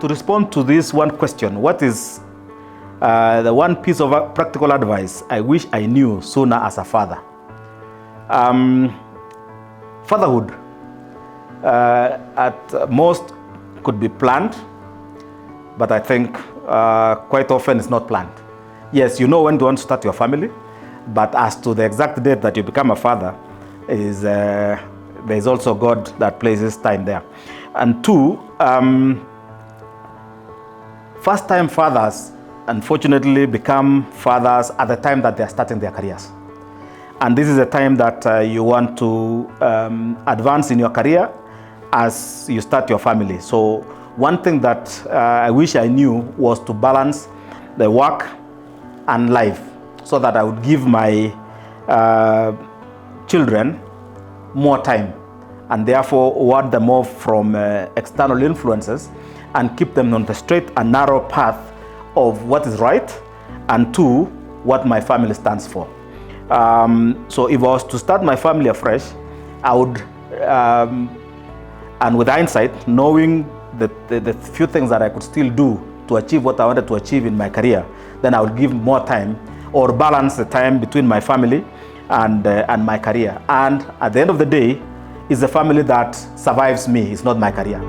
to respond to this one question, what is the one piece of practical advice I wish I knew sooner as a father? Fatherhood at most could be planned, but I think quite often it's not planned. Yes, you know when to want to start your family, but as to the exact date that you become a father, there's also God that places time there. And two, first-time fathers unfortunately become fathers at the time that they're starting their careers. And this is a time that you want to advance in your career as you start your family. So one thing that I wish I knew was to balance the work and life so that I would give my children more time and therefore ward them off from external influences and keep them on the straight and narrow path of what is right, and two, what my family stands for. So if I was to start my family afresh, I would, and with hindsight, knowing the few things that I could still do to achieve what I wanted to achieve in my career, then I would give more time or balance the time between my family and my career. And at the end of the day, it's the family that survives me, it's not my career.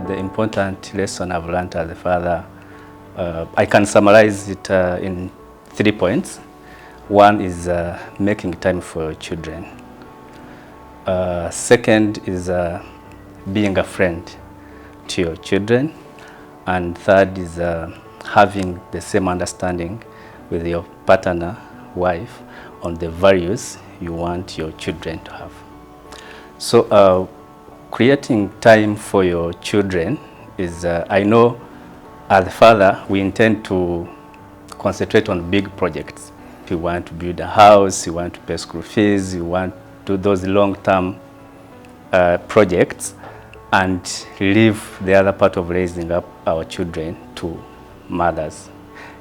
The important lesson I've learned as a father, I can summarize it in 3 points. One is making time for your children. Second is being a friend to your children. And third is having the same understanding with your partner, wife, on the values you want your children to have. So creating time for your children is, I know as a father, we intend to concentrate on big projects. You want to build a house, you want to pay school fees, you want to do those long-term projects and leave the other part of raising up our children to mothers.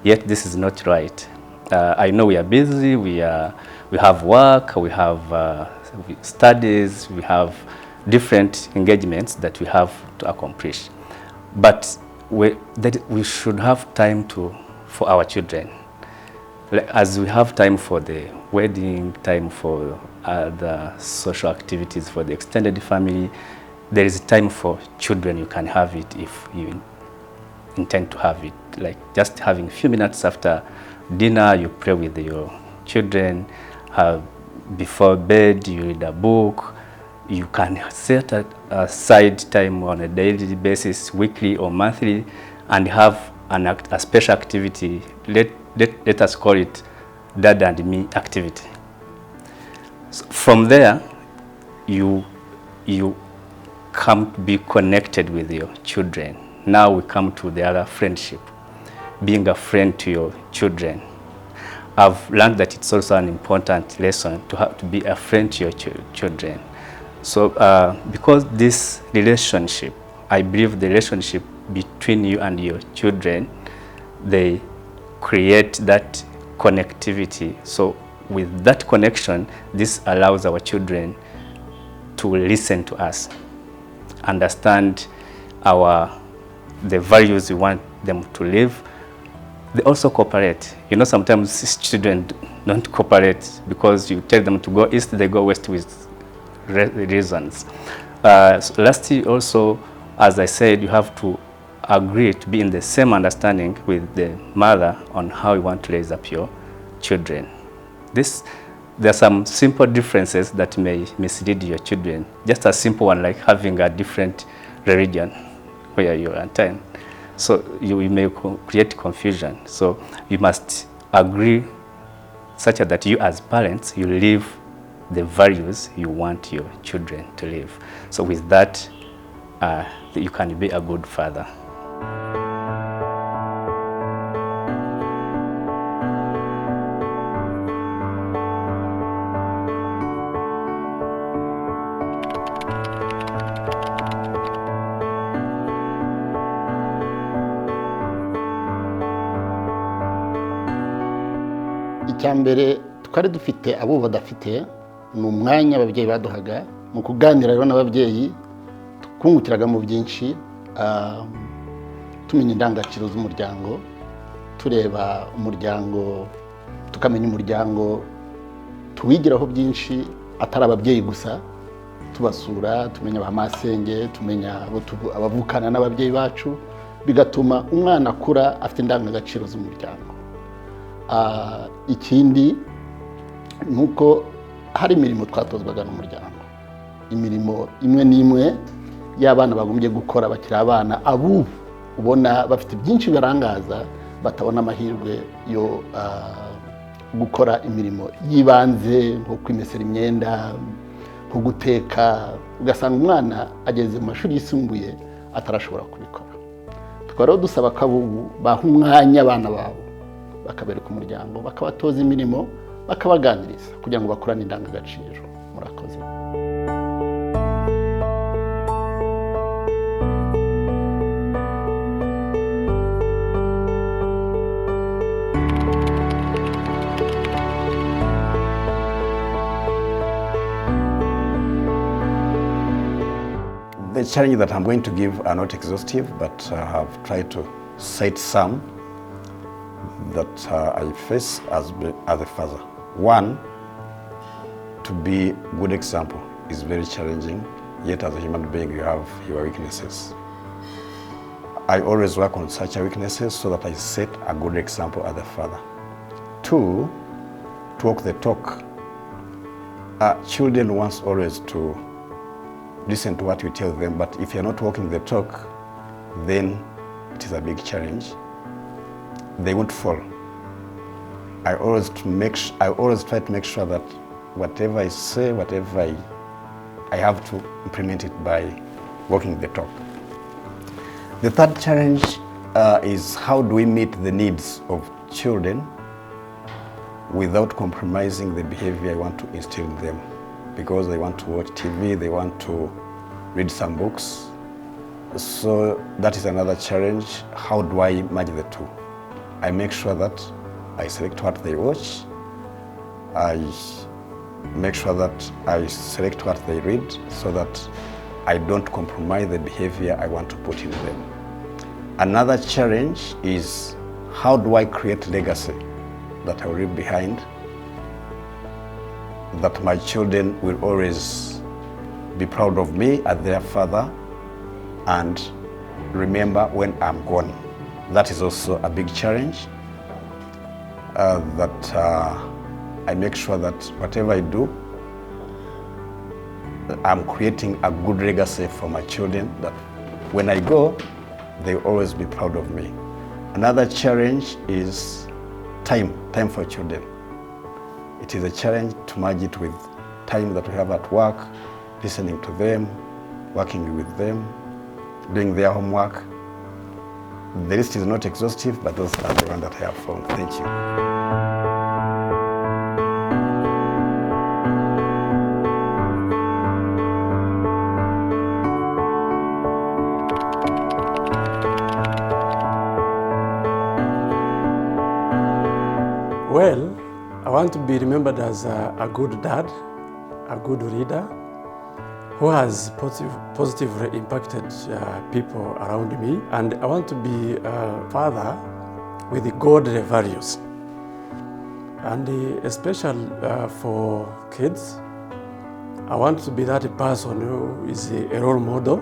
Yet this is not right. I know we are busy, we have work, we have studies, we have different engagements that we have to accomplish. But we should have time for our children. As we have time for the wedding, time for the social activities for the extended family, there is time for children. You can have it if you intend to have it. Like just having a few minutes after dinner, you pray with your children. Before bed, you read a book. You can set aside time on a daily basis, weekly or monthly, and have a special activity. Let us call it Dad and Me activity. So from there, you come to be connected with your children. Now we come to the other friendship, being a friend to your children. I've learned that it's also an important lesson to have to be a friend to your children. So because this relationship, I believe the relationship between you and your children, they create that connectivity. So with that connection, this allows our children to listen to us, understand the values we want them to live. They also cooperate. You know, sometimes children don't cooperate because you tell them to go east, they go west with reasons. So lastly, also, as I said, you have to agree to be in the same understanding with the mother on how you want to raise up your children. There are some simple differences that may mislead your children. Just a simple one like having a different religion where you attend. So you may create confusion. So you must agree such that you as parents, you live the values you want your children to live. So with that, you can be a good father. icya mbere twari dufite abo badafite ni umwanya ababyeyi baduhaga mu kuganira rero n'ababyeyi twungukiraga mu byinshi, tumenya indangagaciro z'umuryango, tureba umuryango, tukamenya umuryango, tuwigiraho byinshi atari ababyeyi gusa, tubasura, tumenya abamasenge, tumenya abavukana n'ababyeyi bacu, bigatuma umwana akura afite indangagaciro z'umuryango. Ikindi ni uko hari imirimo twatozwaga n'umuryango, imirimo imwe n'imwe y'abana bagombye gukora bakiri abana, abubu ubona bafite byinshi bibarangaza, batabona amahirwe yo gukora imirimo y'ibanze nko kwimesera imyenda, nko guteka, ugasanga umwana ageze mu mashuri yisumbuye atarashobora kubikora. Tukaba rero dusaba ko abubu baha umwanya abana babo, bakabereka umuryango, bakabatoza imirimo, bakabaganiriza kugira ngo bakurane indangagaciro. Murakoze. The challenges that I'm going to give are not exhaustive, but I have tried to cite some that I face as a father. One, to be a good example is very challenging, yet as a human being you have your weaknesses. I always work on such weaknesses so that I set a good example as a father. Two, to walk the talk. Children want always to listen to what you tell them, but if you're not walking the talk, then it is a big challenge. They won't fall. I always try to make sure that whatever I say, whatever I have to implement it by walking the talk. The third challenge is how do we meet the needs of children without compromising the behavior I want to instill in them. Because they want to watch TV, they want to read some books. So that is another challenge. How do I manage the two? I make sure that I select what they watch. I make sure that I select what they read so that I don't compromise the behavior I want to put in them. Another challenge is how do I create legacy that I will leave behind, that my children will always be proud of me as their father and remember when I'm gone. That is also a big challenge that I make sure that whatever I do, I'm creating a good legacy for my children, that when I go, they will always be proud of me. Another challenge is time for children. It is a challenge to merge it with time that we have at work, listening to them, working with them, doing their homework. The list is not exhaustive, but those are the ones that I have found. Thank you. Well, I want to be remembered as a good dad, a good leader, who has positively impacted people around me. And I want to be a father with godly values. And especially for kids, I want to be that person who is a role model,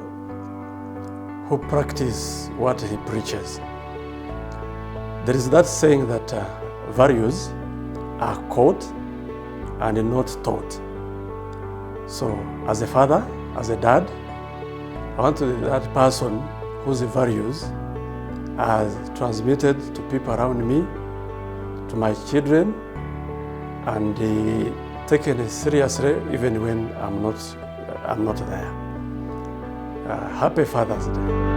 who practices what he preaches. There is that saying that values are caught and not taught. So as a father, as a dad, I want to be that person whose values are transmitted to people around me, to my children, and taken seriously even when I'm not there. Happy Father's Day.